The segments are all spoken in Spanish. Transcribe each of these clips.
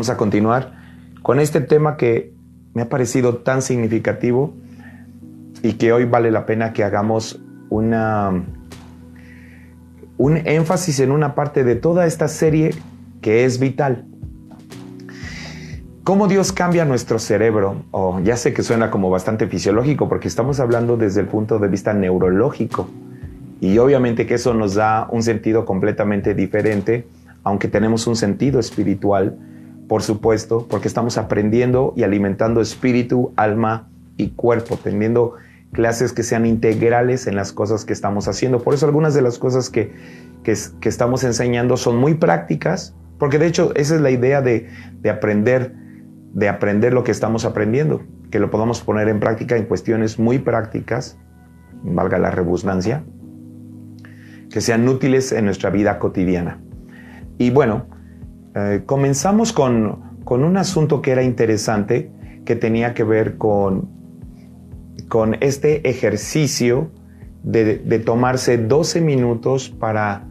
Vamos a continuar con este tema que me ha parecido tan significativo y que hoy vale la pena que hagamos un énfasis en una parte de toda esta serie que es vital. ¿Cómo Dios cambia nuestro cerebro? Ya sé que suena como bastante fisiológico porque estamos hablando desde el punto de vista neurológico y obviamente que eso nos da un sentido completamente diferente, aunque tenemos un sentido espiritual, por supuesto, porque estamos aprendiendo y alimentando espíritu, alma y cuerpo, teniendo clases que sean integrales en las cosas que estamos haciendo. Por eso algunas de las cosas que estamos enseñando son muy prácticas, porque de hecho esa es la idea de aprender lo que estamos aprendiendo, que lo podamos poner en práctica en cuestiones muy prácticas, valga la redundancia, que sean útiles en nuestra vida cotidiana. Y bueno, comenzamos con un asunto que era interesante, que tenía que ver con este ejercicio de tomarse 12 minutos para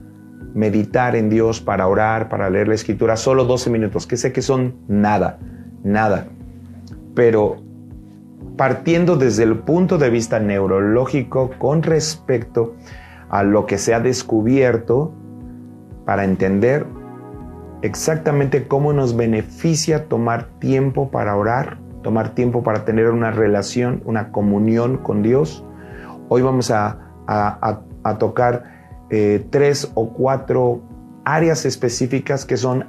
meditar en Dios, para orar, para leer la Escritura, solo 12 minutos, que sé que son nada, pero partiendo desde el punto de vista neurológico con respecto a lo que se ha descubierto para entender exactamente cómo nos beneficia tomar tiempo para orar, tomar tiempo para tener una relación, una comunión con Dios. Hoy vamos a tocar 3 o 4 áreas específicas que son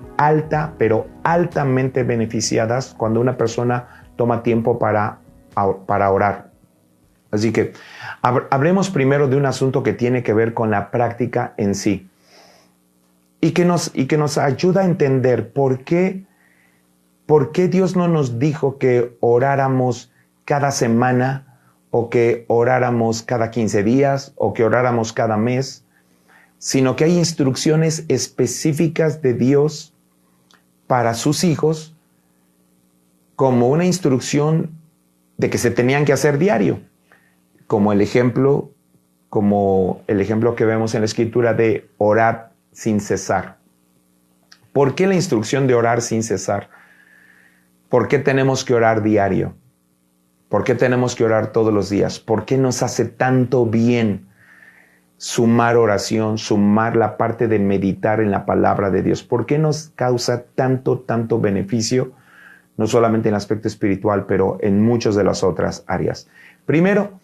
pero altamente beneficiadas cuando una persona toma tiempo para orar. Así que hablemos primero de un asunto que tiene que ver con la práctica en sí y que nos ayuda a entender por qué Dios no nos dijo que oráramos cada semana o que oráramos cada 15 días o que oráramos cada mes, sino que hay instrucciones específicas de Dios para sus hijos como una instrucción de que se tenían que hacer diario, como el ejemplo que vemos en la Escritura de orar sin cesar. ¿Por qué la instrucción de orar sin cesar? ¿Por qué tenemos que orar diario? ¿Por qué tenemos que orar todos los días? ¿Por qué nos hace tanto bien sumar oración, sumar la parte de meditar en la palabra de Dios? ¿Por qué nos causa tanto beneficio? No solamente en el aspecto espiritual, pero en muchas de las otras áreas. Primero,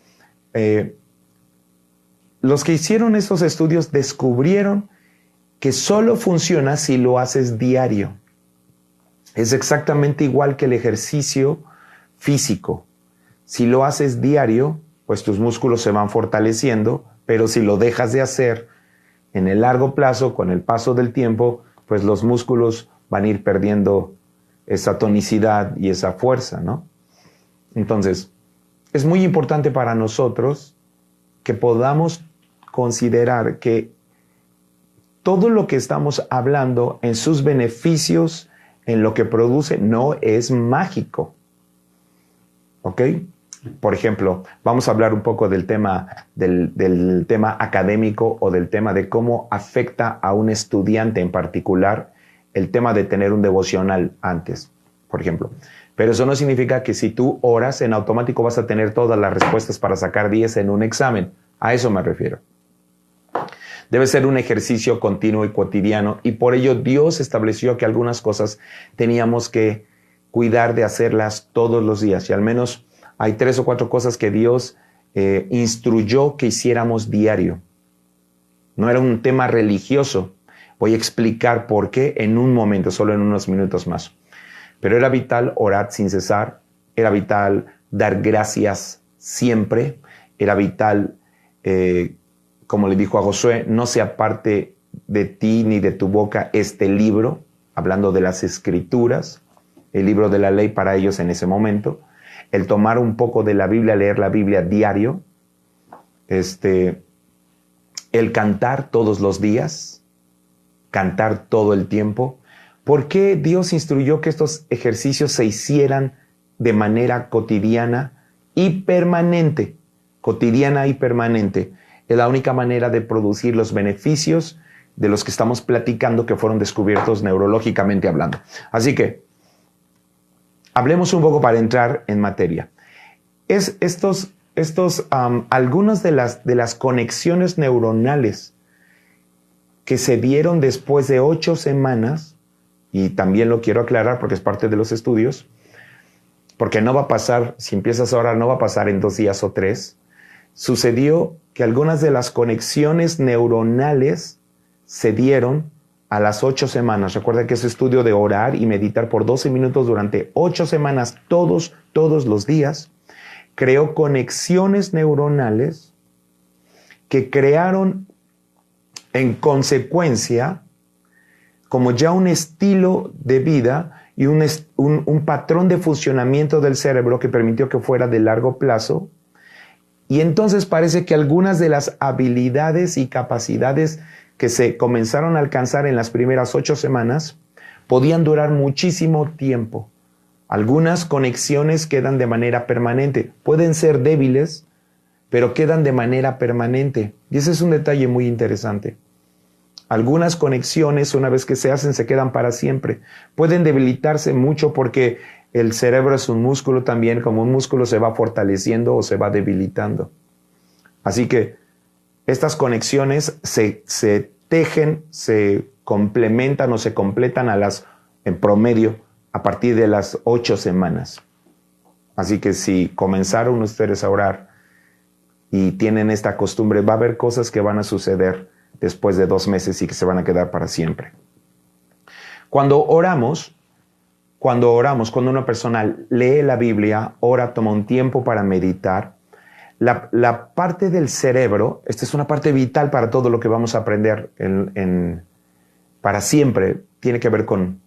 los que hicieron estos estudios descubrieron que solo funciona si lo haces diario. Es exactamente igual que el ejercicio físico. Si lo haces diario, pues tus músculos se van fortaleciendo, pero si lo dejas de hacer en el largo plazo, con el paso del tiempo, pues los músculos van a ir perdiendo esa tonicidad y esa fuerza, ¿no? Entonces, es muy importante para nosotros que podamos considerar que todo lo que estamos hablando en sus beneficios, en lo que produce, no es mágico. ¿Ok? Por ejemplo, vamos a hablar un poco del tema académico o del tema de cómo afecta a un estudiante en particular el tema de tener un devocional antes, por ejemplo. Pero eso no significa que si tú oras, en automático vas a tener todas las respuestas para sacar 10 en un examen. A eso me refiero. Debe ser un ejercicio continuo y cotidiano, y por ello Dios estableció que algunas cosas teníamos que cuidar de hacerlas todos los días, y al menos hay 3 o 4 cosas que Dios instruyó que hiciéramos diario. No era un tema religioso. Voy a explicar por qué en un momento, solo en unos minutos más. Pero era vital orar sin cesar, era vital dar gracias siempre, era vital, como le dijo a Josué, no se aparte de ti ni de tu boca este libro, hablando de las Escrituras, el libro de la ley para ellos en ese momento. El tomar un poco de la Biblia, leer la Biblia diario, el cantar todos los días, cantar todo el tiempo. ¿Por qué Dios instruyó que estos ejercicios se hicieran de manera cotidiana y permanente? Cotidiana y permanente. Es la única manera de producir los beneficios de los que estamos platicando, que fueron descubiertos neurológicamente hablando. Así que Hablemos un poco para entrar en materia. Algunas de las conexiones neuronales que se dieron después de 8 semanas, y también lo quiero aclarar porque es parte de los estudios, porque no va a pasar, si empiezas ahora, no va a pasar en 2 días o 3, sucedió que algunas de las conexiones neuronales se dieron a las 8 semanas. Recuerda que ese estudio de orar y meditar por 12 minutos durante 8 semanas, todos los días, creó conexiones neuronales que crearon en consecuencia como ya un estilo de vida y un patrón de funcionamiento del cerebro que permitió que fuera de largo plazo. Y entonces parece que algunas de las habilidades y capacidades que se comenzaron a alcanzar en las primeras 8 semanas podían durar muchísimo tiempo. Algunas conexiones quedan de manera permanente. Pueden ser débiles, pero quedan de manera permanente. Y ese es un detalle muy interesante. Algunas conexiones, una vez que se hacen, se quedan para siempre. Pueden debilitarse mucho porque el cerebro es un músculo también. Como un músculo se va fortaleciendo o se va debilitando. Así que estas conexiones se tejen, se complementan o se completan en promedio a partir de las 8 semanas. Así que si comenzaron ustedes a orar y tienen esta costumbre, va a haber cosas que van a suceder después de 2 meses y que se van a quedar para siempre. Cuando una persona lee la Biblia, ora, toma un tiempo para meditar, la parte del cerebro, esta es una parte vital para todo lo que vamos a aprender para siempre, tiene que ver con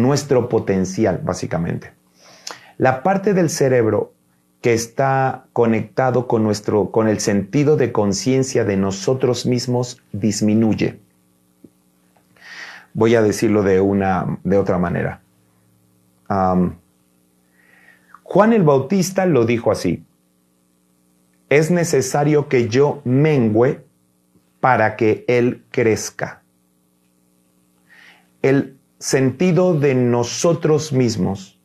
nuestro potencial, básicamente. La parte del cerebro que está conectado con el sentido de conciencia de nosotros mismos disminuye. Voy a decirlo de otra manera. Juan el Bautista lo dijo así: es necesario que yo mengüe para que Él crezca. El sentido de nosotros mismos,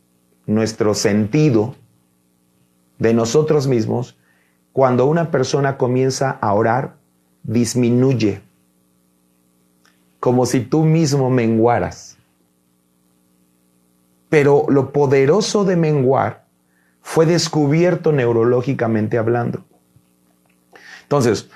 nuestro sentido de nosotros mismos, cuando una persona comienza a orar, disminuye, como si tú mismo menguaras. Pero lo poderoso de menguar fue descubierto neurológicamente hablando. Entonces,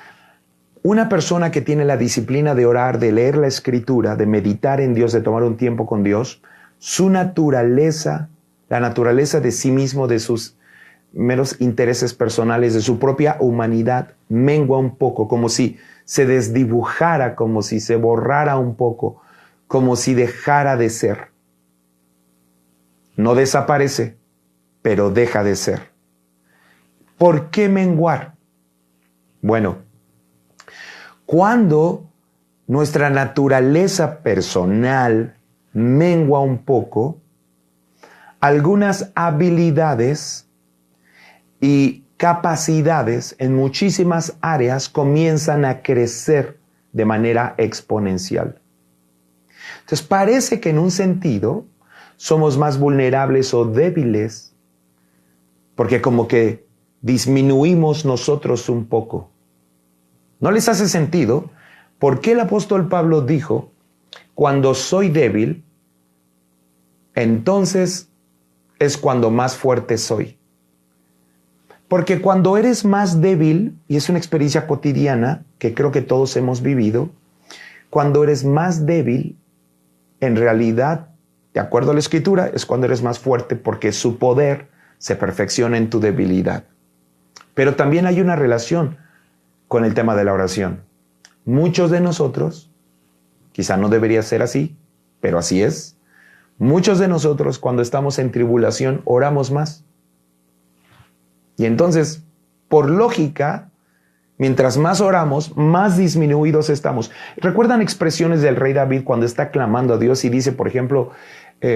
una persona que tiene la disciplina de orar, de leer la Escritura, de meditar en Dios, de tomar un tiempo con Dios, su naturaleza, la naturaleza de sí mismo, de sus meros intereses personales, de su propia humanidad, mengua un poco, como si se desdibujara, como si se borrara un poco, como si dejara de ser. No desaparece, pero deja de ser. ¿Por qué menguar? Bueno, cuando nuestra naturaleza personal mengua un poco, algunas habilidades y capacidades en muchísimas áreas comienzan a crecer de manera exponencial. Entonces parece que en un sentido somos más vulnerables o débiles porque como que disminuimos nosotros un poco. ¿No les hace sentido? ¿Por qué el apóstol Pablo dijo, cuando soy débil, entonces es cuando más fuerte soy? Porque cuando eres más débil, y es una experiencia cotidiana que creo que todos hemos vivido, cuando eres más débil, en realidad, de acuerdo a la Escritura, es cuando eres más fuerte porque su poder se perfecciona en tu debilidad. Pero también hay una relación con el tema de la oración. Muchos de nosotros, quizá no debería ser así, pero así es, muchos de nosotros cuando estamos en tribulación oramos más. Y entonces, por lógica, mientras más oramos, más disminuidos estamos. ¿Recuerdan expresiones del rey David cuando está clamando a Dios y dice, por ejemplo,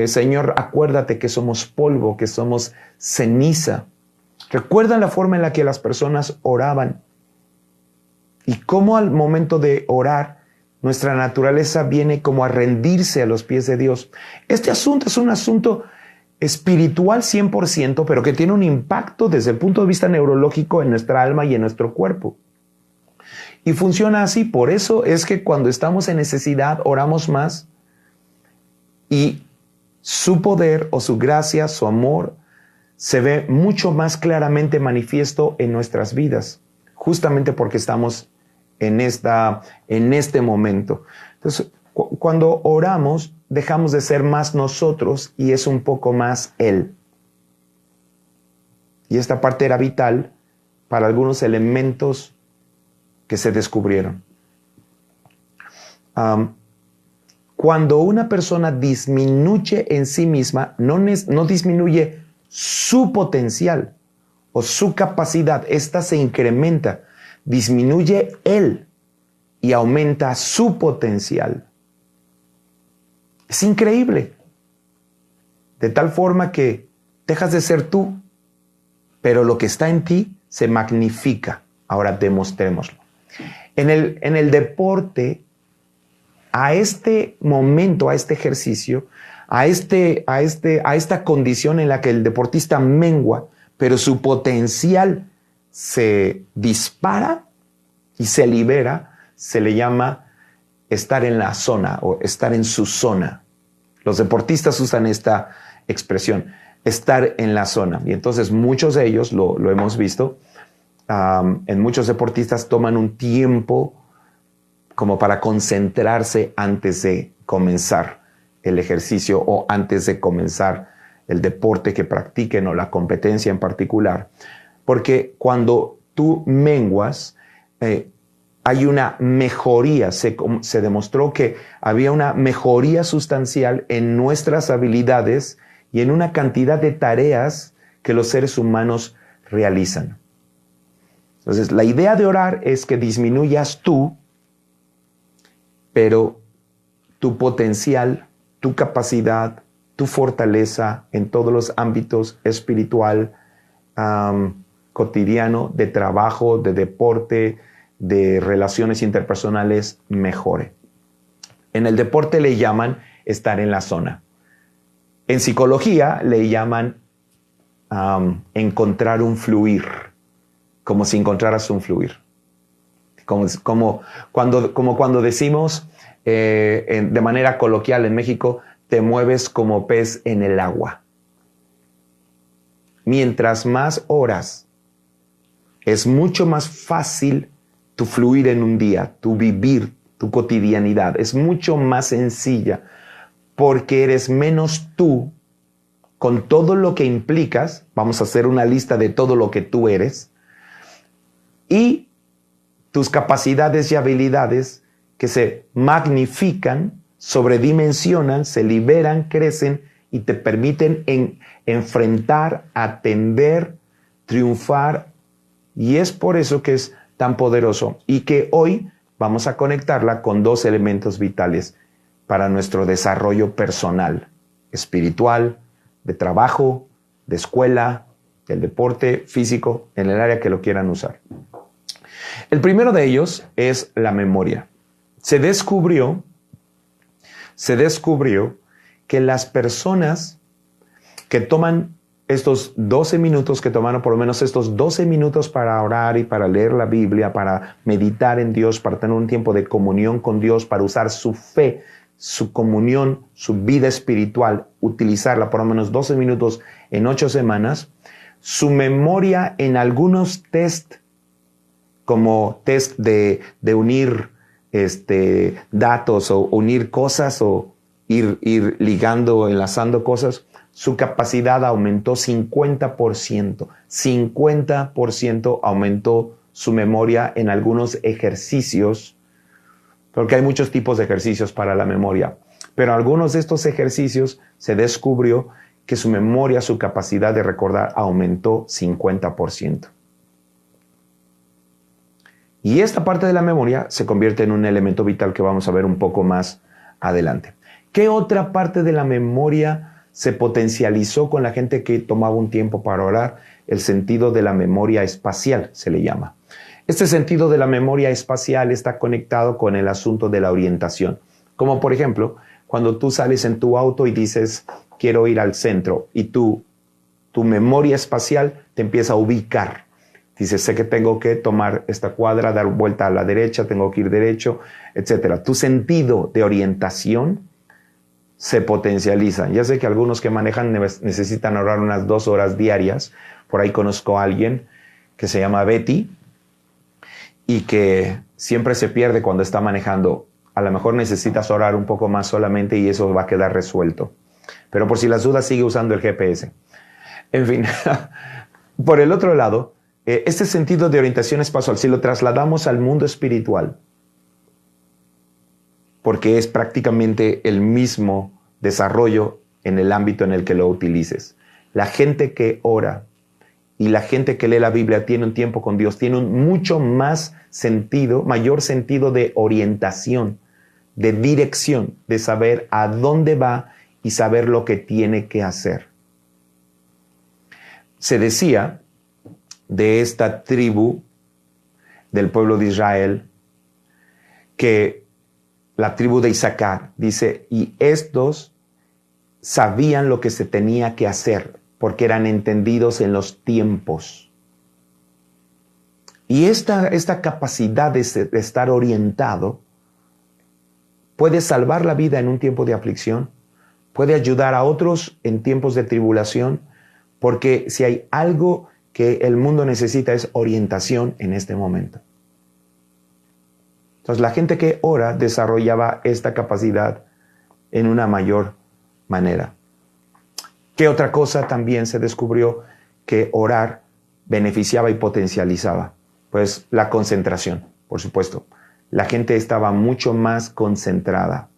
Señor, acuérdate que somos polvo, que somos ceniza? ¿Recuerdan la forma en la que las personas oraban? Y cómo al momento de orar, nuestra naturaleza viene como a rendirse a los pies de Dios. Este asunto es un asunto espiritual 100%, pero que tiene un impacto desde el punto de vista neurológico en nuestra alma y en nuestro cuerpo. Y funciona así. Por eso es que cuando estamos en necesidad oramos más y su poder o su gracia, su amor, se ve mucho más claramente manifiesto en nuestras vidas, justamente porque estamos en este momento. Entonces, cuando oramos, dejamos de ser más nosotros y es un poco más Él. Y esta parte era vital para algunos elementos que se descubrieron. Cuando una persona disminuye en sí misma, no disminuye su potencial o su capacidad, esta se incrementa, disminuye él y aumenta su potencial. Es increíble. De tal forma que dejas de ser tú, pero lo que está en ti se magnifica. Ahora demostrémoslo. En el deporte, a este momento, a este ejercicio, a esta condición en la que el deportista mengua, pero su potencial se dispara y se libera, se le llama estar en la zona o estar en su zona. Los deportistas usan esta expresión, estar en la zona. Y entonces muchos de ellos, lo hemos visto, en muchos deportistas toman un tiempo como para concentrarse antes de comenzar el ejercicio o antes de comenzar el deporte que practiquen o la competencia en particular. Porque cuando tú menguas, hay una mejoría. Se demostró que había una mejoría sustancial en nuestras habilidades y en una cantidad de tareas que los seres humanos realizan. Entonces, la idea de orar es que disminuyas tú, pero tu potencial, tu capacidad, tu fortaleza en todos los ámbitos espiritual, cotidiano, de trabajo, de deporte, de relaciones interpersonales, mejore. En el deporte le llaman estar en la zona. En psicología le llaman encontrar un fluir, como si encontraras un fluir. Como cuando decimos de manera coloquial en México, te mueves como pez en el agua. Mientras más oras, es mucho más fácil tu fluir en un día, tu vivir, tu cotidianidad. Es mucho más sencilla porque eres menos tú con todo lo que implicas. Vamos a hacer una lista de todo lo que tú eres y tus capacidades y habilidades que se magnifican, sobredimensionan, se liberan, crecen y te permiten enfrentar, atender, triunfar. Y es por eso que es tan poderoso y que hoy vamos a conectarla con dos elementos vitales para nuestro desarrollo personal, espiritual, de trabajo, de escuela, del deporte físico, en el área que lo quieran usar. El primero de ellos es la memoria. Se descubrió que las personas que toman estos 12 minutos, que tomaron por lo menos estos 12 minutos para orar y para leer la Biblia, para meditar en Dios, para tener un tiempo de comunión con Dios, para usar su fe, su comunión, su vida espiritual, utilizarla por lo menos 12 minutos en 8 semanas, su memoria en algunos test, como test de unir datos o unir cosas o ir ligando, enlazando cosas, su capacidad aumentó 50%. 50% aumentó su memoria en algunos ejercicios, porque hay muchos tipos de ejercicios para la memoria. Pero algunos de estos ejercicios se descubrió que su memoria, su capacidad de recordar aumentó 50%. Y esta parte de la memoria se convierte en un elemento vital que vamos a ver un poco más adelante. ¿Qué otra parte de la memoria se potencializó con la gente que tomaba un tiempo para orar? El sentido de la memoria espacial se le llama. Este sentido de la memoria espacial está conectado con el asunto de la orientación. Como por ejemplo, cuando tú sales en tu auto y dices, quiero ir al centro y tu memoria espacial te empieza a ubicar. Dices, sé que tengo que tomar esta cuadra, dar vuelta a la derecha, tengo que ir derecho, etc. Tu sentido de orientación se potencializa. Ya sé que algunos que manejan necesitan ahorrar unas 2 horas diarias. Por ahí conozco a alguien que se llama Betty y que siempre se pierde cuando está manejando. A lo mejor necesitas ahorrar un poco más solamente y eso va a quedar resuelto. Pero por si las dudas, sigue usando el GPS. En fin, por el otro lado, este sentido de orientación espacial, si lo trasladamos al mundo espiritual, porque es prácticamente el mismo desarrollo en el ámbito en el que lo utilices. La gente que ora y la gente que lee la Biblia tiene un tiempo con Dios, tiene un mucho más sentido, mayor sentido de orientación, de dirección, de saber a dónde va y saber lo que tiene que hacer. Se decía de esta tribu del pueblo de Israel que la tribu de Isaacar, dice, y estos sabían lo que se tenía que hacer porque eran entendidos en los tiempos. Y esta capacidad de estar orientado puede salvar la vida en un tiempo de aflicción, puede ayudar a otros en tiempos de tribulación, porque si hay algo que el mundo necesita es orientación en este momento. Entonces, la gente que ora desarrollaba esta capacidad en una mayor manera. ¿Qué otra cosa también se descubrió que orar beneficiaba y potencializaba? Pues la concentración, por supuesto. La gente estaba mucho más concentrada.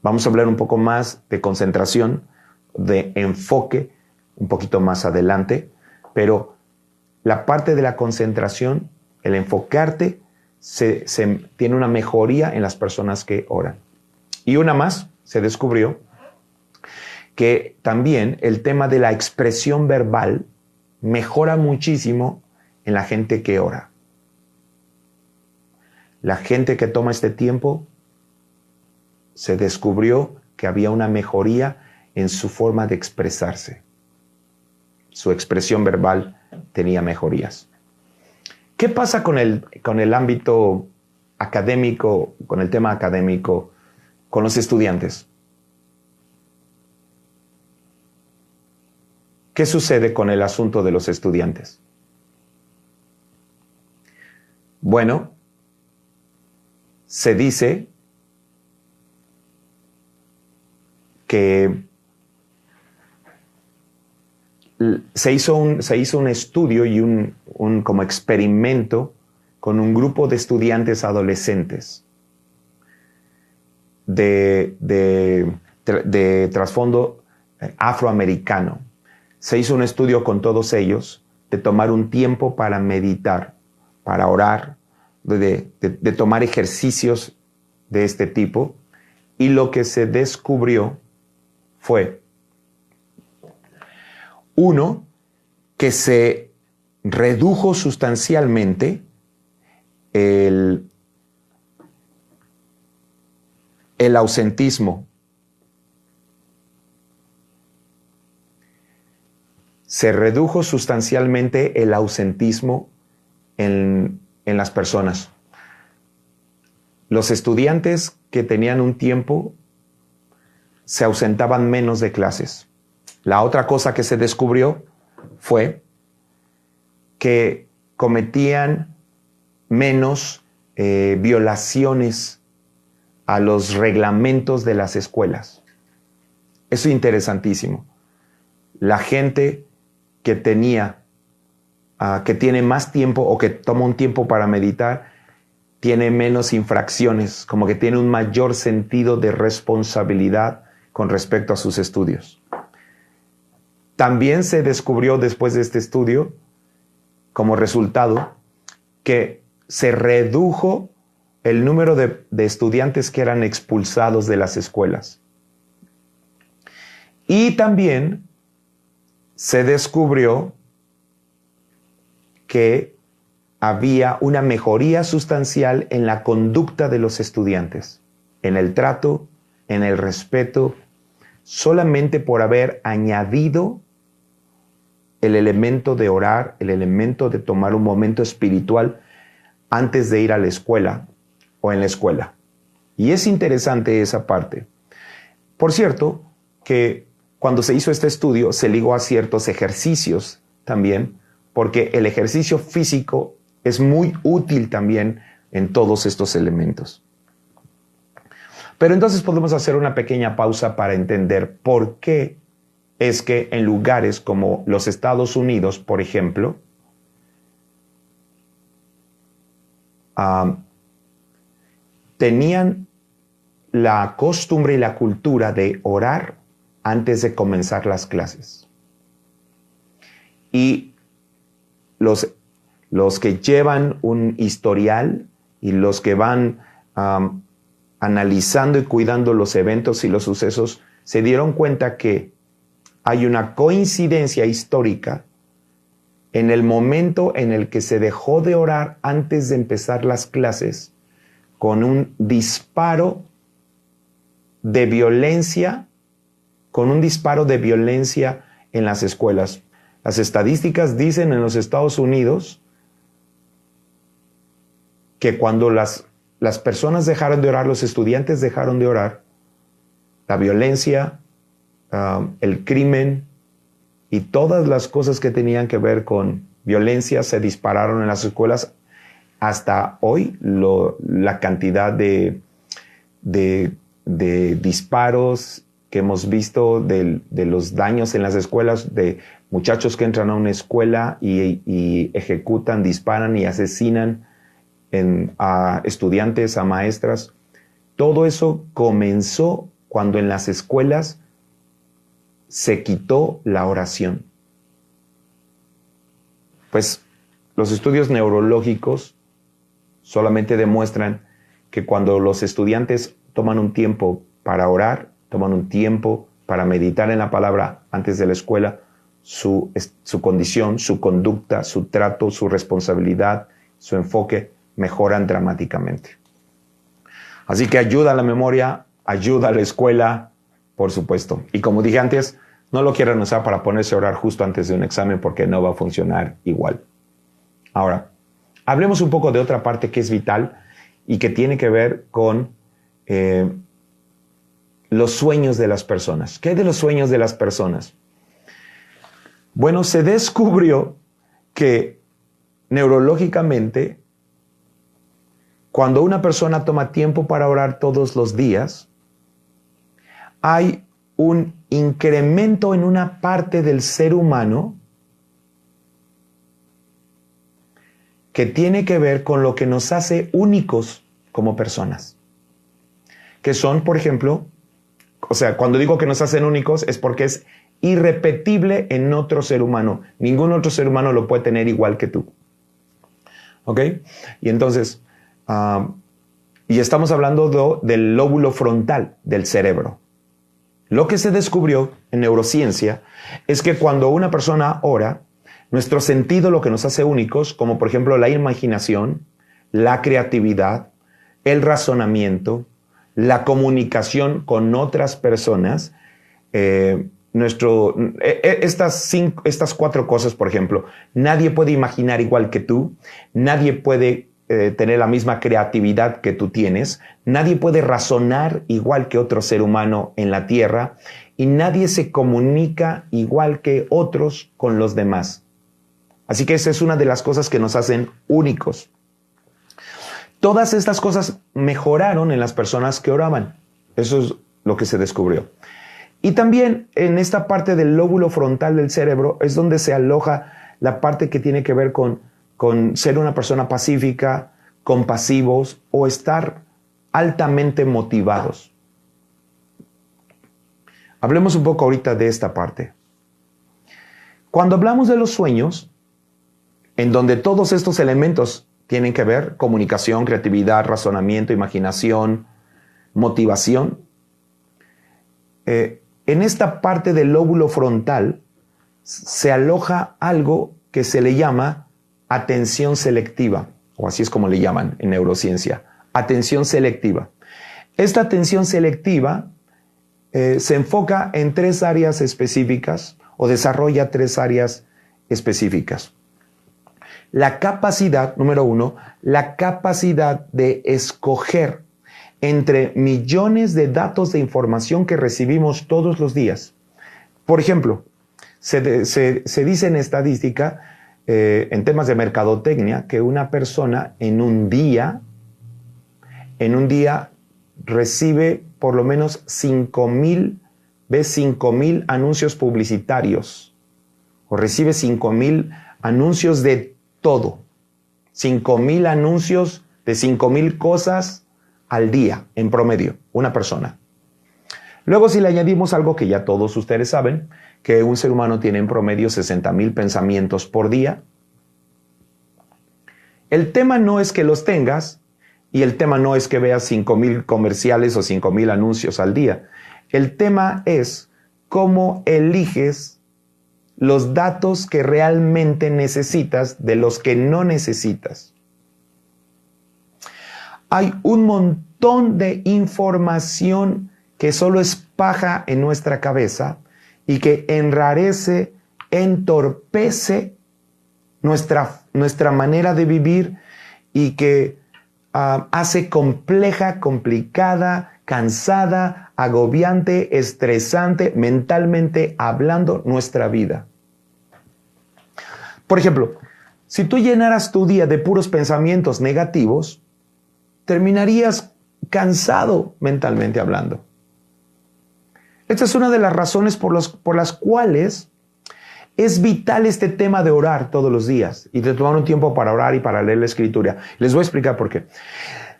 Vamos a hablar un poco más de concentración, de enfoque, un poquito más adelante, pero la parte de la concentración, el enfocarte, tiene una mejoría en las personas que oran. Y una más, se descubrió que también el tema de la expresión verbal mejora muchísimo en la gente que ora. La gente que toma este tiempo, se descubrió que había una mejoría en su forma de expresarse. Su expresión verbal tenía mejorías. ¿Qué pasa con el ámbito académico, con el tema académico, con los estudiantes? ¿Qué sucede con el asunto de los estudiantes? Bueno, se dice que se hizo un estudio y un como experimento con un grupo de estudiantes adolescentes de trasfondo afroamericano. Se hizo un estudio con todos ellos de tomar un tiempo para meditar, para orar, de tomar ejercicios de este tipo, y lo que se descubrió fue, uno, que se redujo sustancialmente el ausentismo. Se redujo sustancialmente el ausentismo en las personas. Los estudiantes que tenían un tiempo se ausentaban menos de clases. La otra cosa que se descubrió fue que cometían menos violaciones a los reglamentos de las escuelas. Eso es interesantísimo. La gente que tiene más tiempo o que toma un tiempo para meditar, tiene menos infracciones, como que tiene un mayor sentido de responsabilidad con respecto a sus estudios. También se descubrió después de este estudio, como resultado, que se redujo el número de estudiantes que eran expulsados de las escuelas. Y también se descubrió que había una mejoría sustancial en la conducta de los estudiantes, en el trato, en el respeto, solamente por haber añadido el elemento de orar, el elemento de tomar un momento espiritual antes de ir a la escuela o en la escuela. Y es interesante esa parte. Por cierto, que cuando se hizo este estudio se ligó a ciertos ejercicios también, porque el ejercicio físico es muy útil también en todos estos elementos. Pero entonces podemos hacer una pequeña pausa para entender por qué es que en lugares como los Estados Unidos, por ejemplo, tenían la costumbre y la cultura de orar antes de comenzar las clases. Y los que llevan un historial y los que van analizando y cuidando los eventos y los sucesos, se dieron cuenta que hay una coincidencia histórica en el momento en el que se dejó de orar antes de empezar las clases con un disparo de violencia, en las escuelas. Las estadísticas dicen en los Estados Unidos que cuando las personas dejaron de orar, los estudiantes dejaron de orar, la violencia, el crimen y todas las cosas que tenían que ver con violencia se dispararon en las escuelas. Hasta hoy la cantidad de disparos que hemos visto, de los daños en las escuelas, de muchachos que entran a una escuela y ejecutan, disparan y asesinan a estudiantes, a maestras. Todo eso comenzó cuando en las escuelas se quitó la oración. Pues los estudios neurológicos solamente demuestran que cuando los estudiantes toman un tiempo para orar, toman un tiempo para meditar en la palabra antes de la escuela, su condición, su conducta, su trato, su responsabilidad, su enfoque mejoran dramáticamente. Así que ayuda a la memoria, ayuda a la escuela, por supuesto. Y como dije antes, no lo quieran usar para ponerse a orar justo antes de un examen porque no va a funcionar igual. Ahora, hablemos un poco de otra parte que es vital y que tiene que ver con los sueños de las personas. ¿Qué hay de los sueños de las personas? Bueno, se descubrió que neurológicamente, cuando una persona toma tiempo para orar todos los días, hay un incremento en una parte del ser humano que tiene que ver con lo que nos hace únicos como personas. Que son, por ejemplo, o sea, cuando digo que nos hacen únicos es porque es irrepetible en otro ser humano. Ningún otro ser humano lo puede tener igual que tú. ¿Ok? Y entonces, y estamos hablando del lóbulo frontal del cerebro. Lo que se descubrió en neurociencia es que cuando una persona ora, nuestro sentido, lo que nos hace únicos, como por ejemplo la imaginación, la creatividad, el razonamiento, la comunicación con otras personas, estas 4 cosas, por ejemplo, nadie puede imaginar igual que tú, nadie puede tener la misma creatividad que tú tienes, nadie puede razonar igual que otro ser humano en la tierra y nadie se comunica igual que otros con los demás. Así que esa es una de las cosas que nos hacen únicos. Todas estas cosas mejoraron en las personas que oraban. Eso es lo que se descubrió. Y también en esta parte del lóbulo frontal del cerebro es donde se aloja la parte que tiene que ver con ser una persona pacífica, compasivos o estar altamente motivados. Hablemos un poco ahorita de esta parte. Cuando hablamos de los sueños, en donde todos estos elementos tienen que ver, comunicación, creatividad, razonamiento, imaginación, motivación, en esta parte del lóbulo frontal se aloja algo que se le llama atención selectiva, o así es como le llaman en neurociencia, atención selectiva. Esta atención selectiva se enfoca en 3 áreas específicas o desarrolla 3 áreas específicas. La capacidad, número 1, la capacidad de escoger entre millones de datos de información que recibimos todos los días. Por ejemplo, se dice en estadística, en temas de mercadotecnia, que una persona en un día recibe por lo menos 5,000 anuncios publicitarios, o recibe 5,000 anuncios de todo, 5,000 anuncios de 5,000 cosas al día, en promedio, una persona. Luego, si le añadimos algo que ya todos ustedes saben, que un ser humano tiene en promedio 60,000 pensamientos por día, el tema no es que los tengas, y el tema no es que veas 5,000 comerciales o 5,000 anuncios al día. El tema es cómo eliges los datos que realmente necesitas de los que no necesitas. Hay un montón de información que solo es paja en nuestra cabeza y que enrarece, entorpece nuestra manera de vivir y que hace compleja, complicada, cansada, agobiante, estresante, mentalmente hablando, nuestra vida. Por ejemplo, si tú llenaras tu día de puros pensamientos negativos, terminarías cansado mentalmente hablando. Esta es una de las razones por las cuales es vital este tema de orar todos los días y de tomar un tiempo para orar y para leer la Escritura. Les voy a explicar por qué.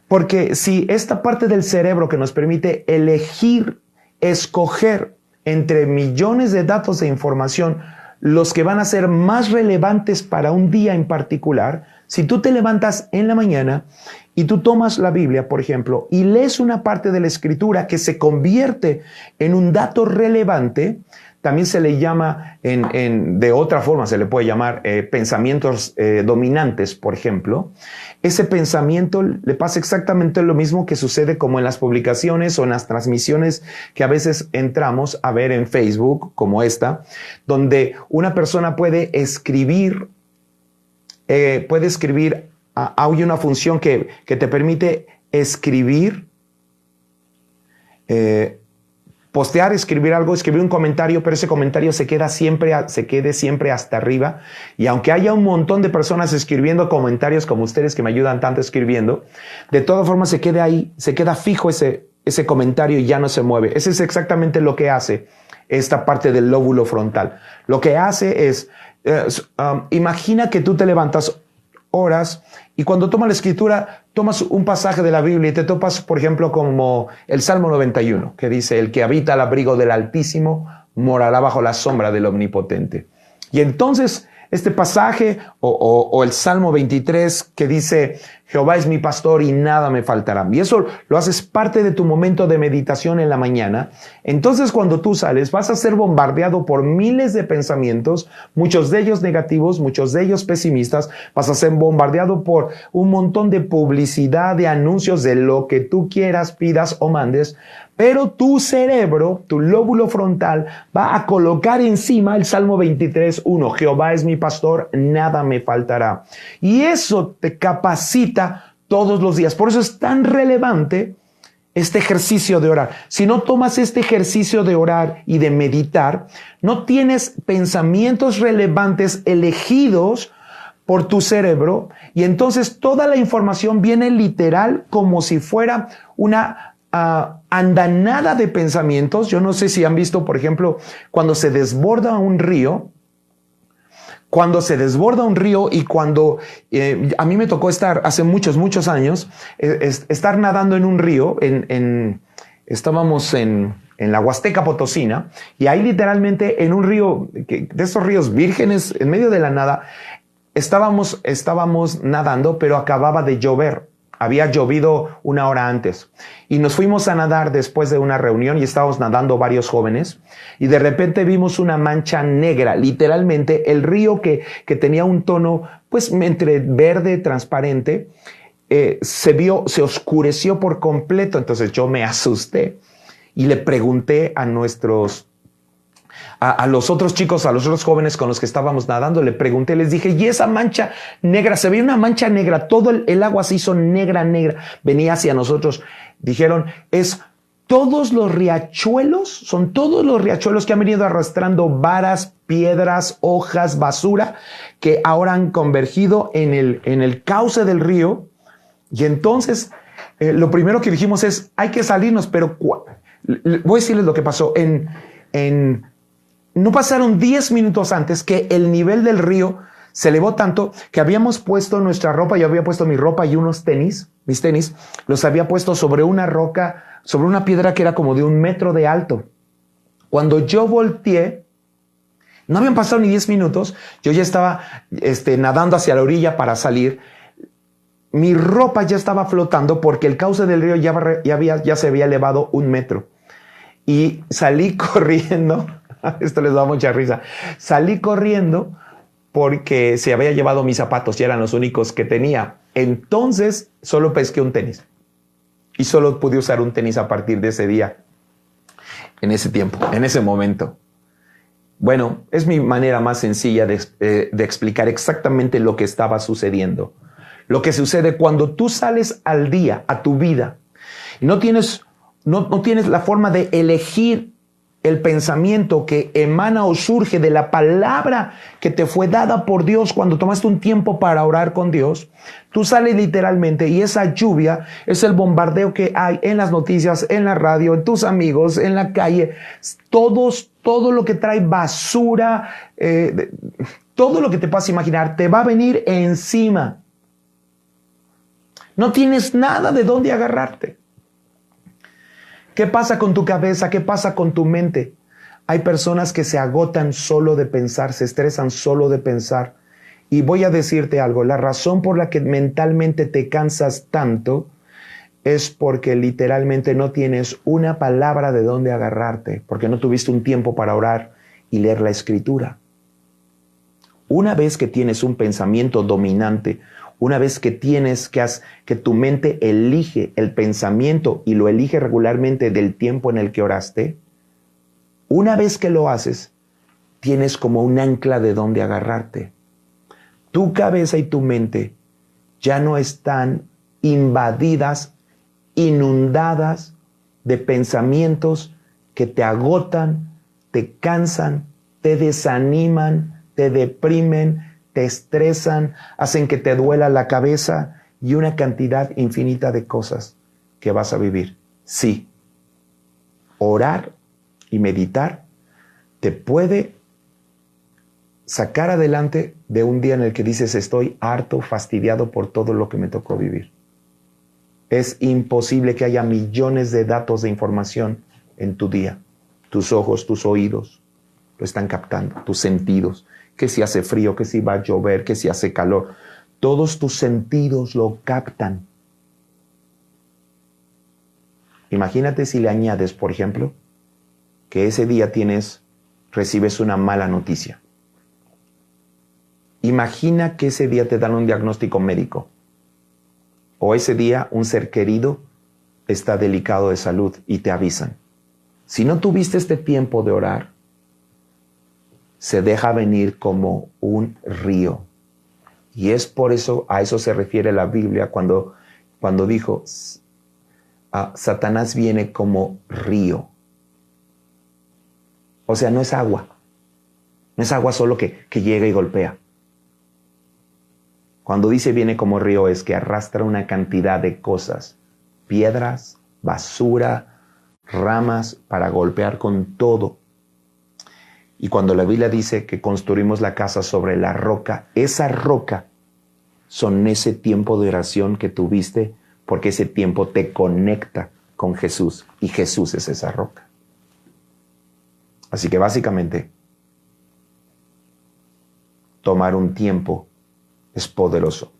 Porque si esta parte del cerebro que nos permite elegir, escoger entre millones de datos de información, los que van a ser más relevantes para un día en particular, si tú te levantas en la mañana y tú tomas la Biblia, por ejemplo, y lees una parte de la Escritura que se convierte en un dato relevante, también se le llama, de otra forma se le puede llamar pensamientos dominantes, por ejemplo. Ese pensamiento le pasa exactamente lo mismo que sucede como en las publicaciones o en las transmisiones que a veces entramos a ver en Facebook, como esta, donde una persona puede escribir, hay una función que te permite escribir, postear, escribir algo, escribir un comentario, pero ese comentario se quede siempre hasta arriba. Y aunque haya un montón de personas escribiendo comentarios como ustedes que me ayudan tanto escribiendo, de todas formas se queda ahí, se queda fijo ese comentario y ya no se mueve. Ese es exactamente lo que hace esta parte del lóbulo frontal. Lo que hace es, imagina que tú te levantas horas y cuando tomas la Escritura, tomas un pasaje de la Biblia y te topas, por ejemplo, como el Salmo 91, que dice, el que habita al abrigo del Altísimo morará bajo la sombra del Omnipotente. Y entonces este pasaje o el Salmo 23 que dice, Jehová es mi pastor y nada me faltará. Y eso lo haces parte de tu momento de meditación en la mañana. Entonces cuando tú sales vas a ser bombardeado por miles de pensamientos, muchos de ellos negativos, muchos de ellos pesimistas. Vas a ser bombardeado por un montón de publicidad, de anuncios, de lo que tú quieras, pidas o mandes. Pero tu cerebro, tu lóbulo frontal, va a colocar encima el Salmo 23:1. Jehová es mi pastor, nada me faltará. Y eso te capacita todos los días. Por eso es tan relevante este ejercicio de orar. Si no tomas este ejercicio de orar y de meditar, no tienes pensamientos relevantes elegidos por tu cerebro, y entonces toda la información viene literal como si fuera una andanada de pensamientos. Yo no sé si han visto, por ejemplo, cuando se desborda un río, y cuando a mí me tocó estar hace muchos años, estar nadando en un río, estábamos en la Huasteca Potosina, y ahí literalmente en un río, de estos ríos vírgenes, en medio de la nada, estábamos nadando, pero acababa de llover. Había llovido una hora antes y nos fuimos a nadar después de una reunión y estábamos nadando varios jóvenes y de repente vimos una mancha negra, literalmente el río que tenía un tono pues entre verde, transparente, se oscureció por completo. Entonces yo me asusté y le pregunté a los otros chicos, a los otros jóvenes con los que estábamos nadando, le pregunté, les dije, ¿y esa mancha negra? Se veía una mancha negra, todo el agua se hizo negra, venía hacia nosotros. Dijeron, todos los riachuelos que han venido arrastrando varas, piedras, hojas, basura, que ahora han convergido en el cauce del río. Y entonces, lo primero que dijimos es, hay que salirnos, pero voy a decirles lo que pasó. No pasaron 10 minutos antes que el nivel del río se elevó tanto que habíamos puesto nuestra ropa, yo había puesto mi ropa y mis tenis, los había puesto sobre una roca, sobre una piedra que era como de 1 metro de alto. Cuando yo volteé, no habían pasado ni 10 minutos, yo ya estaba nadando hacia la orilla para salir. Mi ropa ya estaba flotando porque el cauce del río ya se había elevado 1 metro. Y salí corriendo, esto les da mucha risa, salí corriendo porque se había llevado mis zapatos y eran los únicos que tenía. Entonces solo pesqué un tenis y solo pude usar un tenis a partir de ese día, en ese tiempo, en ese momento. Bueno, es mi manera más sencilla de explicar exactamente lo que estaba sucediendo. Lo que sucede cuando tú sales al día, a tu vida, y no tienes la forma de elegir el pensamiento que emana o surge de la palabra que te fue dada por Dios cuando tomaste un tiempo para orar con Dios. Tú sales literalmente y esa lluvia es el bombardeo que hay en las noticias, en la radio, en tus amigos, en la calle. Todo lo que trae basura, todo lo que te puedas imaginar, te va a venir encima. No tienes nada de dónde agarrarte. ¿Qué pasa con tu cabeza? ¿Qué pasa con tu mente? Hay personas que se agotan solo de pensar, se estresan solo de pensar. Y voy a decirte algo, la razón por la que mentalmente te cansas tanto es porque literalmente no tienes una palabra de dónde agarrarte, porque no tuviste un tiempo para orar y leer la Escritura. Una vez que tienes un pensamiento dominante, una vez que que tu mente elige el pensamiento y lo elige regularmente del tiempo en el que oraste, una vez que lo haces, tienes como un ancla de donde agarrarte. Tu cabeza y tu mente ya no están invadidas, inundadas de pensamientos que te agotan, te cansan, te desaniman, te deprimen, te estresan, hacen que te duela la cabeza y una cantidad infinita de cosas que vas a vivir. Sí, orar y meditar te puede sacar adelante de un día en el que dices estoy harto, fastidiado por todo lo que me tocó vivir. Es imposible que haya millones de datos de información en tu día. Tus ojos, tus oídos lo están captando, tus sentidos. Que si hace frío, que si va a llover, que si hace calor. Todos tus sentidos lo captan. Imagínate si le añades, por ejemplo, que ese día recibes una mala noticia. Imagina que ese día te dan un diagnóstico médico. O ese día un ser querido está delicado de salud y te avisan. Si no tuviste este tiempo de orar, se deja venir como un río. Y es por eso, a eso se refiere la Biblia cuando dijo, Satanás viene como río. O sea, no es agua. No es agua solo que llega y golpea. Cuando dice viene como río es que arrastra una cantidad de cosas, piedras, basura, ramas, para golpear con todo. Y cuando la Biblia dice que construimos la casa sobre la roca, esa roca son ese tiempo de oración que tuviste, porque ese tiempo te conecta con Jesús y Jesús es esa roca. Así que básicamente, tomar un tiempo es poderoso.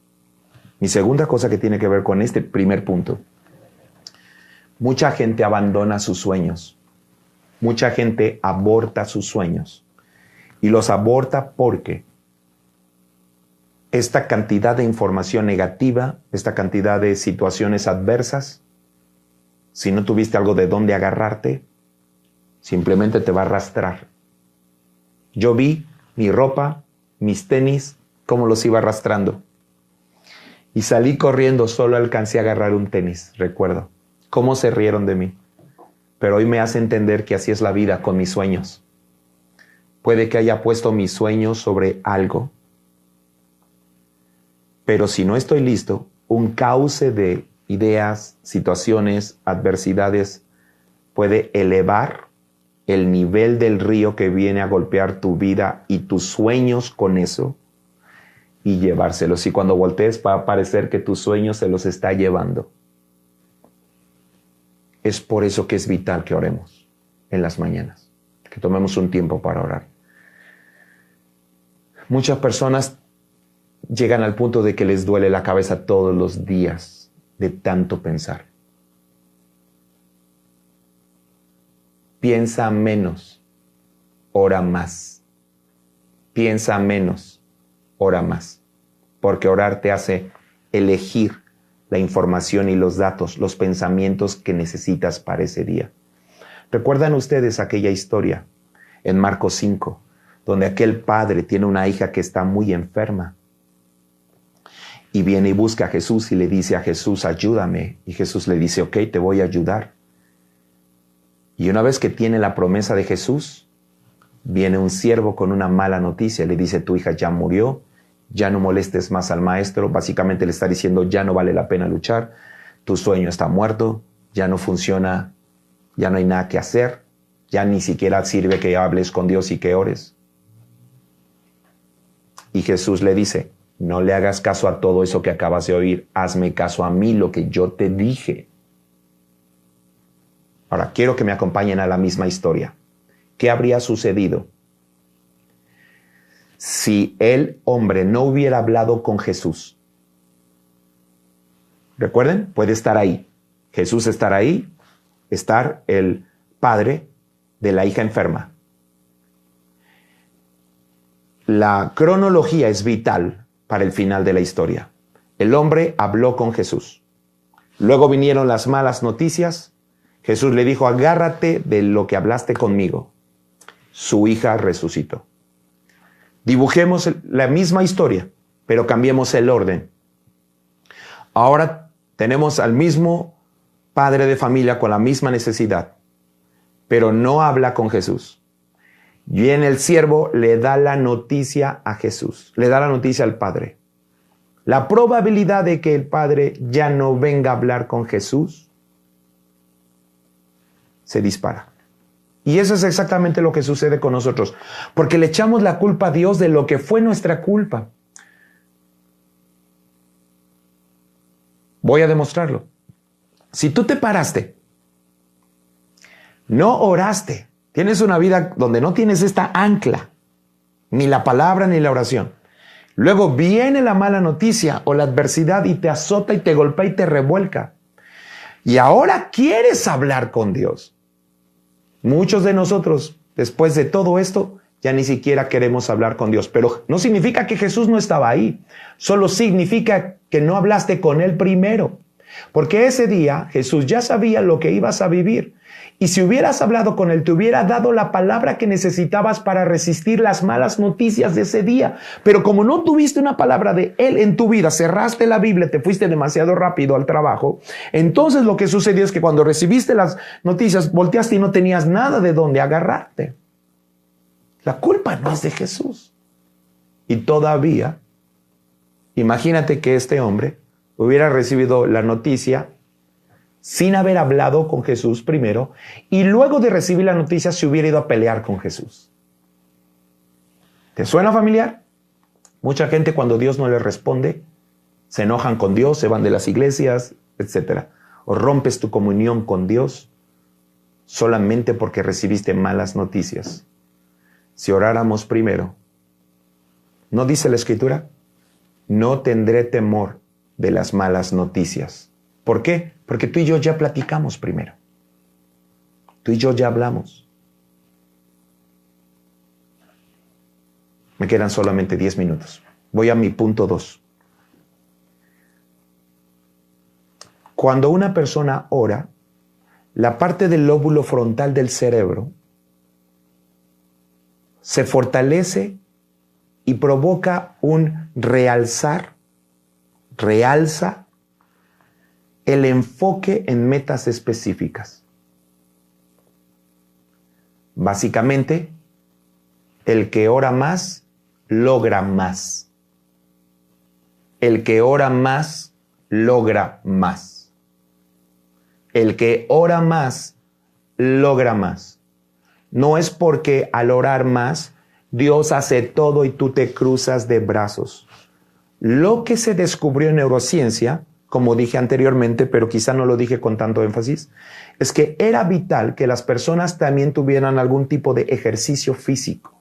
Mi segunda cosa que tiene que ver con este primer punto, mucha gente abandona sus sueños. Mucha gente aborta sus sueños y los aborta porque esta cantidad de información negativa, esta cantidad de situaciones adversas, si no tuviste algo de dónde agarrarte, simplemente te va a arrastrar. Yo vi mi ropa, mis tenis, cómo los iba arrastrando. Y salí corriendo, solo alcancé a agarrar un tenis, recuerdo. Cómo se rieron de mí. Pero hoy me hace entender que así es la vida con mis sueños. Puede que haya puesto mis sueños sobre algo, pero si no estoy listo, un cauce de ideas, situaciones, adversidades puede elevar el nivel del río que viene a golpear tu vida y tus sueños con eso y llevárselos. Y cuando voltees va a parecer que tus sueños se los está llevando. Es por eso que es vital que oremos en las mañanas, que tomemos un tiempo para orar. Muchas personas llegan al punto de que les duele la cabeza todos los días de tanto pensar. Piensa menos, ora más. Piensa menos, ora más. Porque orar te hace elegir la información y los datos, los pensamientos que necesitas para ese día. ¿Recuerdan ustedes aquella historia en Marcos 5, donde aquel padre tiene una hija que está muy enferma? Y viene y busca a Jesús y le dice a Jesús, ayúdame. Y Jesús le dice, ok, te voy a ayudar. Y una vez que tiene la promesa de Jesús, viene un siervo con una mala noticia. Le dice, tu hija ya murió, ya no molestes más al maestro. Básicamente le está diciendo, ya no vale la pena luchar. Tu sueño está muerto, ya no funciona, ya no hay nada que hacer. Ya ni siquiera sirve que hables con Dios y que ores. Y Jesús le dice, no le hagas caso a todo eso que acabas de oír. Hazme caso a mí, lo que yo te dije. Ahora, quiero que me acompañen a la misma historia. ¿Qué habría sucedido si el hombre no hubiera hablado con Jesús? Recuerden, puede estar ahí. Jesús estar ahí, estar el padre de la hija enferma. La cronología es vital para el final de la historia. El hombre habló con Jesús. Luego vinieron las malas noticias. Jesús le dijo, agárrate de lo que hablaste conmigo. Su hija resucitó. Dibujemos la misma historia, pero cambiemos el orden. Ahora tenemos al mismo padre de familia con la misma necesidad, pero no habla con Jesús. Viene el siervo, le da la noticia a Jesús, le da la noticia al padre. La probabilidad de que el padre ya no venga a hablar con Jesús se dispara. Y eso es exactamente lo que sucede con nosotros, porque le echamos la culpa a Dios de lo que fue nuestra culpa. Voy a demostrarlo. Si tú te paraste, no oraste, tienes una vida donde no tienes esta ancla, ni la palabra ni la oración. Luego viene la mala noticia o la adversidad y te azota y te golpea y te revuelca. Y ahora quieres hablar con Dios. Muchos de nosotros, después de todo esto, ya ni siquiera queremos hablar con Dios. Pero no significa que Jesús no estaba ahí. Solo significa que no hablaste con Él primero. Porque ese día Jesús ya sabía lo que ibas a vivir. Y si hubieras hablado con Él, te hubiera dado la palabra que necesitabas para resistir las malas noticias de ese día. Pero como no tuviste una palabra de Él en tu vida, cerraste la Biblia, te fuiste demasiado rápido al trabajo, entonces lo que sucedió es que cuando recibiste las noticias, volteaste y no tenías nada de dónde agarrarte. La culpa no es de Jesús. Y todavía, imagínate que este hombre hubiera recibido la noticia sin haber hablado con Jesús primero, y luego de recibir la noticia se hubiera ido a pelear con Jesús. ¿Te suena familiar? Mucha gente cuando Dios no le responde, se enojan con Dios, se van de las iglesias, etc. O rompes tu comunión con Dios solamente porque recibiste malas noticias. Si oráramos primero, ¿no dice la Escritura? No tendré temor de las malas noticias. ¿Por qué? Porque tú y yo ya platicamos primero. Tú y yo ya hablamos. Me quedan solamente 10 minutos. Voy a mi punto 2. Cuando una persona ora, la parte del lóbulo frontal del cerebro se fortalece y provoca un realza el enfoque en metas específicas. Básicamente, el que ora más, logra más. El que ora más, logra más. El que ora más, logra más. No es porque al orar más, Dios hace todo y tú te cruzas de brazos. Lo que se descubrió en neurociencia, como dije anteriormente, pero quizá no lo dije con tanto énfasis, es que era vital que las personas también tuvieran algún tipo de ejercicio físico.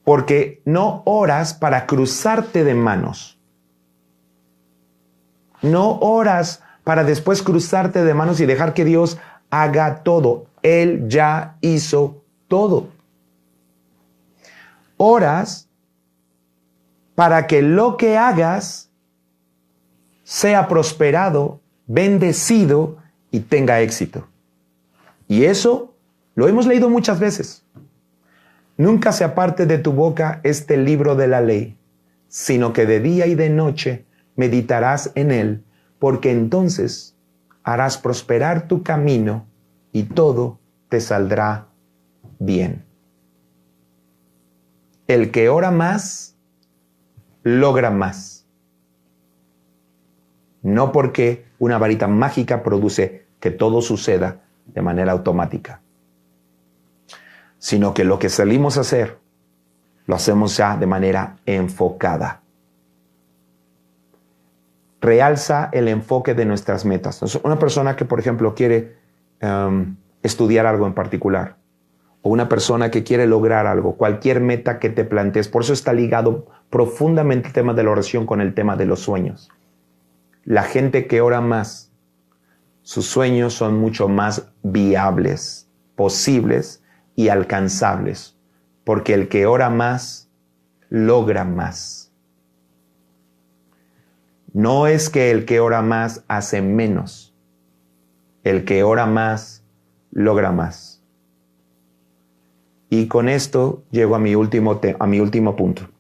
Porque no oras para cruzarte de manos. No oras para después cruzarte de manos y dejar que Dios haga todo. Él ya hizo todo. Oras para que lo que hagas sea prosperado, bendecido y tenga éxito. Y eso lo hemos leído muchas veces. Nunca se aparte de tu boca este libro de la ley, sino que de día y de noche meditarás en él, porque entonces harás prosperar tu camino y todo te saldrá bien. El que ora más, logra más. No porque una varita mágica produce que todo suceda de manera automática, sino que lo que salimos a hacer, lo hacemos ya de manera enfocada. Realza el enfoque de nuestras metas. Entonces, una persona que, por ejemplo, quiere estudiar algo en particular, o una persona que quiere lograr algo, cualquier meta que te plantees, por eso está ligado profundamente el tema de la oración con el tema de los sueños. La gente que ora más, sus sueños son mucho más viables, posibles y alcanzables, porque el que ora más, logra más. No es que el que ora más hace menos. El que ora más, logra más. Y con esto llego a mi último punto,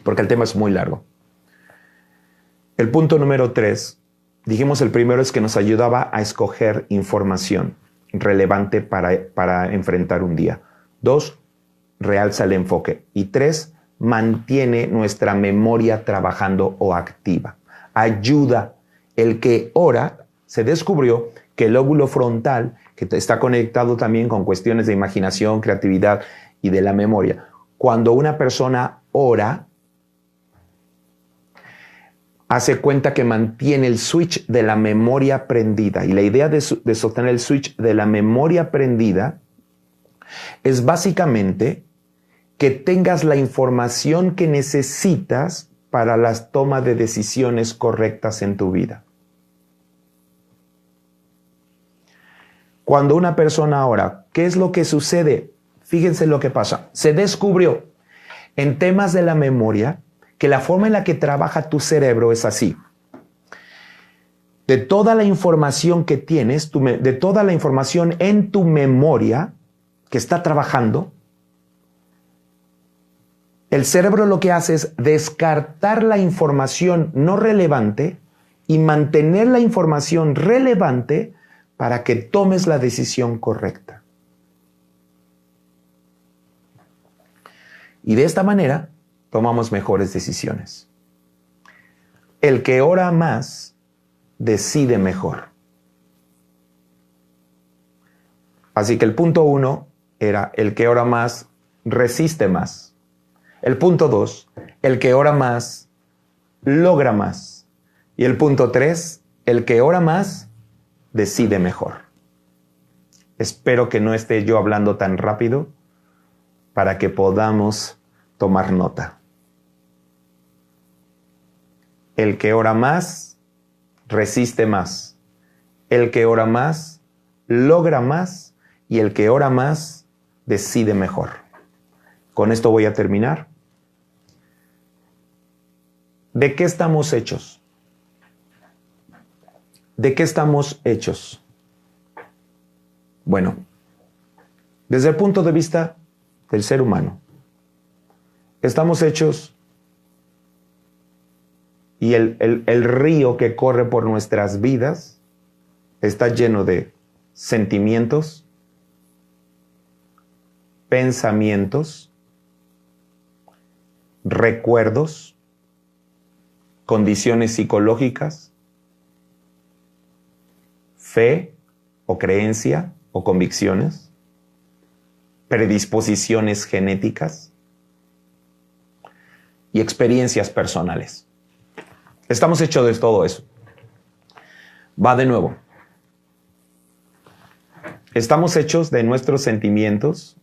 porque el tema es muy largo. El punto número 3, dijimos el primero es que nos ayudaba a escoger información relevante para enfrentar un día. 2, realza el enfoque. Y 3, mantiene nuestra memoria trabajando o activa. Ayuda. El que ora, se descubrió que el lóbulo frontal, que está conectado también con cuestiones de imaginación, creatividad y de la memoria, cuando una persona ora, hace cuenta que mantiene el switch de la memoria prendida. Y la idea de sostener el switch de la memoria prendida es básicamente que tengas la información que necesitas para la toma de decisiones correctas en tu vida. Cuando una persona ora, ¿qué es lo que sucede? Fíjense lo que pasa. Se descubrió en temas de la memoria que la forma en la que trabaja tu cerebro es así. De toda la información que tienes, de toda la información en tu memoria que está trabajando, el cerebro lo que hace es descartar la información no relevante y mantener la información relevante para que tomes la decisión correcta. Y de esta manera tomamos mejores decisiones. El que ora más, decide mejor. Así que el punto 1 era el que ora más, resiste más. El punto 2, el que ora más, logra más. Y el punto 3, el que ora más, decide mejor. Espero que no esté yo hablando tan rápido para que podamos tomar nota. El que ora más, resiste más. El que ora más, logra más. Y el que ora más, decide mejor. Con esto voy a terminar. ¿De qué estamos hechos? ¿De qué estamos hechos? Bueno, Desde el punto de vista del ser humano, estamos hechos y el río que corre por nuestras vidas está lleno de sentimientos, pensamientos, recuerdos, condiciones psicológicas, fe o creencia o convicciones, predisposiciones genéticas y experiencias personales. Estamos hechos de todo eso. Va de nuevo. Estamos hechos de nuestros sentimientos,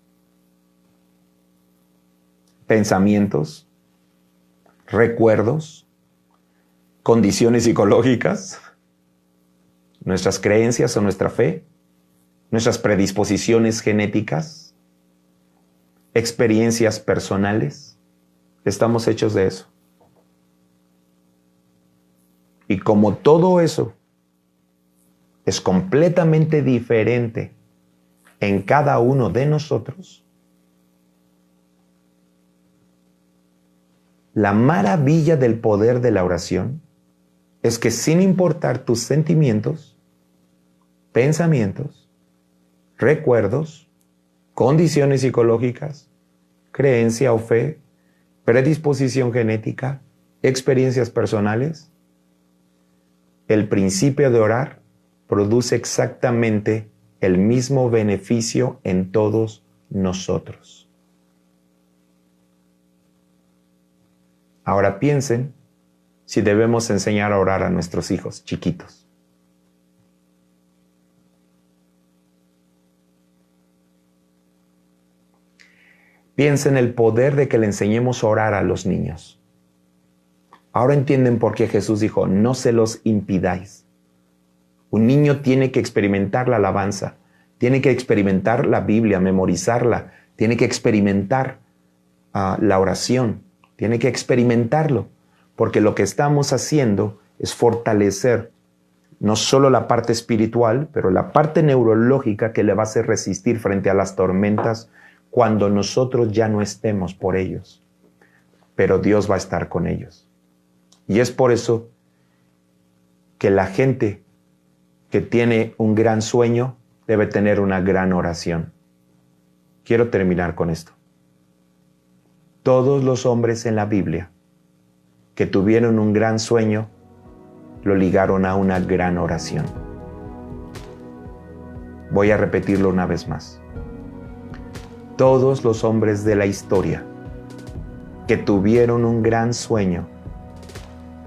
pensamientos, recuerdos, condiciones psicológicas, nuestras creencias o nuestra fe, nuestras predisposiciones genéticas, experiencias personales. Estamos hechos de eso. Y como todo eso es completamente diferente en cada uno de nosotros, la maravilla del poder de la oración es que sin importar tus sentimientos, pensamientos, recuerdos, condiciones psicológicas, creencia o fe, predisposición genética, experiencias personales, el principio de orar produce exactamente el mismo beneficio en todos nosotros. Ahora piensen si debemos enseñar a orar a nuestros hijos chiquitos. Piensen el poder de que le enseñemos a orar a los niños. Ahora entienden por qué Jesús dijo, no se los impidáis. Un niño tiene que experimentar la alabanza, tiene que experimentar la Biblia, memorizarla, tiene que experimentar la oración, tiene que experimentarlo, porque lo que estamos haciendo es fortalecer no solo la parte espiritual, pero la parte neurológica que le va a hacer resistir frente a las tormentas cuando nosotros ya no estemos por ellos. Pero Dios va a estar con ellos. Y es por eso que la gente que tiene un gran sueño debe tener una gran oración. Quiero terminar con esto. Todos los hombres en la Biblia que tuvieron un gran sueño lo ligaron a una gran oración. Voy a repetirlo una vez más. Todos los hombres de la historia que tuvieron un gran sueño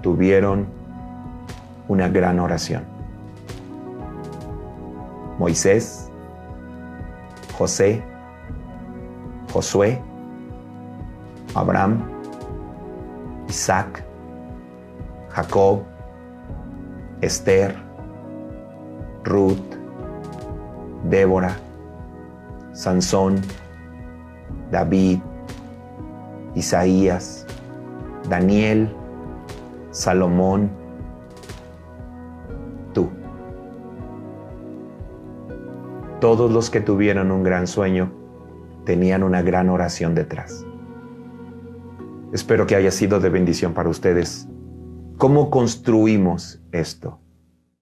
tuvieron una gran oración. Moisés, José, Josué, Abraham, Isaac, Jacob, Esther, Ruth, Débora, Sansón, David, Isaías, Daniel, Salomón, tú. Todos los que tuvieron un gran sueño tenían una gran oración detrás. Espero que haya sido de bendición para ustedes. ¿Cómo construimos esto?